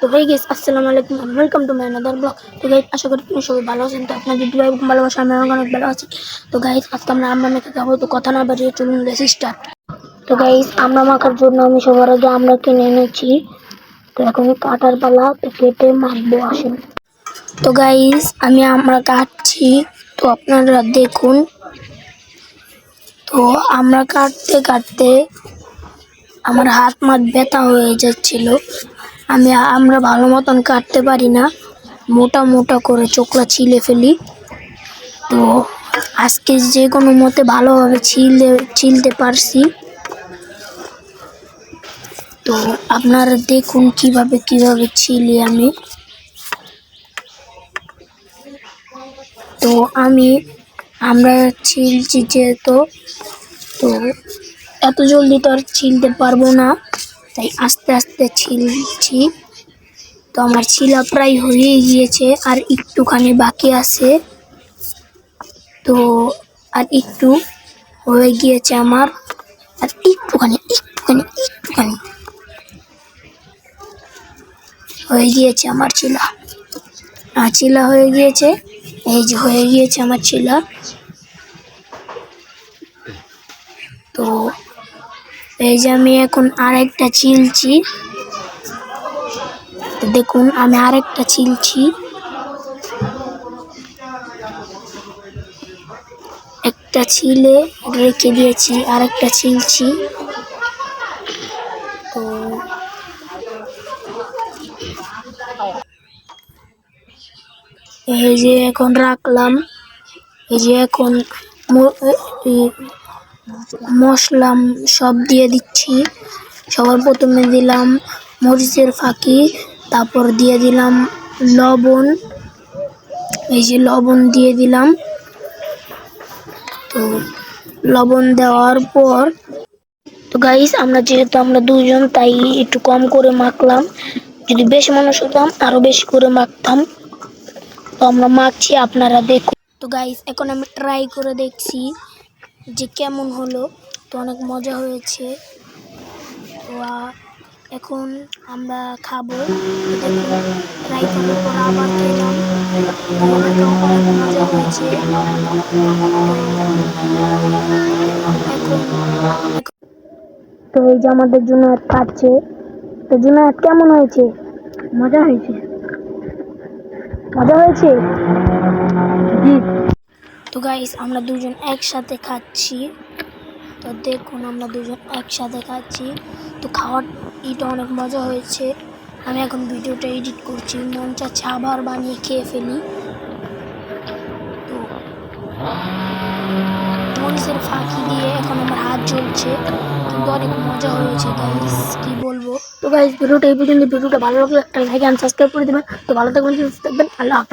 তো ভাই গাইস আসসালামু আলাইকুম and welcome to my another blog. তো গাইস আশা করি আপনারা সবাই ভালো আছেন। তো আপনাদের দোয়া এবং ভালোবাসা আমি অনেক ভালো আছি। তো গাইস আজকে আমরা আমরা মেখে খাবো। তো কথা না বাড়িয়ে চলুন লেটস স্টার্ট। তো গাইস আমরা মাখার জন্য আমি সবার আগে আমরা কিনে এনেছি। তো এখন কাটার পালা, তো কেটে মাখবো আসেন। তো গাইস আমি আমরা কাটছি, তো আপনারা দেখুন। তো আমরা কাটতে কাটতে আমার হাত মাত ব্যথা হয়ে যাচ্ছিল। আমরা ভালো মতন কাটতে পারি না, মোটা মোটা করে চোখলা ছিলে ফেলি। তো আজকে যে কোনো মতে ভালোভাবে ছিলতে পারছি। তো আপনারা দেখুন কিভাবে ছিলি আমি। তো আমরা ছিলছি যেহেতু, তো এত জলদি তো আর ছিলতে পারবো না, তাই আস্তে আস্তে ছিলছি। তো আমার ছিলা প্রায় হয়ে গিয়েছে, আর একটুখানি বাকি আছে। তো আর একটু হয়ে গিয়েছে আমার, আর একটুখানি হয়ে গিয়েছে আমার চিলা হয়ে গিয়েছে। এই যে হয়ে গিয়েছে আমার চিলা। তো এই যে আমি এখন আরেকটা ছিলছি। তো দেখুন আমি আরেকটা ছিলছি, একটা ছিলে রেখে দিয়েছি, আরেকটা ছিলছি। তো এই যে এখন রাখলাম। এই যে এখন মশলা সব দিয়ে দিচ্ছি। সবার প্রথমে দিলাম মরিচের ফাঁকি, তারপর দিয়ে দিলাম লবণ। এই যে লবণ দিয়ে দিলাম। তো লবণ দেওয়ার পর, তো গাইস যেহেতু আমরা দুজন, তাই একটু কম করে মাখলাম। যদি বেশি মানুষ হতাম আরো বেশি করে মাখতাম। তো আমরা মাখছি, আপনারা দেখুন। তো গাইস এখন আমি ট্রাই করে দেখছি যে কেমন হলো। তো অনেক মজা হয়েছে। তো এখন আমরা খাবো। ট্রাই করার পর আবার খেলাম, অনেক মজা হয়েছে। তো এই যে আমাদের জুনায়েদ খাচ্ছে। তো জুনায়েদ কেমন হয়েছে? মজা হয়েছে জি। তো গাইস আমরা দুজন একসাথে খাচ্ছি। তো দেখুন আমরা দুজন একসাথে খাচ্ছি। তো খাওয়ার এটা অনেক মজা হয়েছে। আমি এখন ভিডিওটা এডিট করছি, মন চাচ্ছে আবার বানিয়ে খেয়ে ফেলি। তো মরিচের ফাঁকি দিয়ে এখন আমার হাত জ্বলছে, কিন্তু অনেক মজা হয়েছে গাইস, কি বলবো। তো গাইস ভিডিওটা এই পর্যন্ত। ভিডিওটা ভালো লাগলে একটা লাইক এন্ড সাবস্ক্রাইব করে দেবেন। তো ভালো থাকবেন, সুস্থ থাকবেন, আল্লাহ হাফেজ।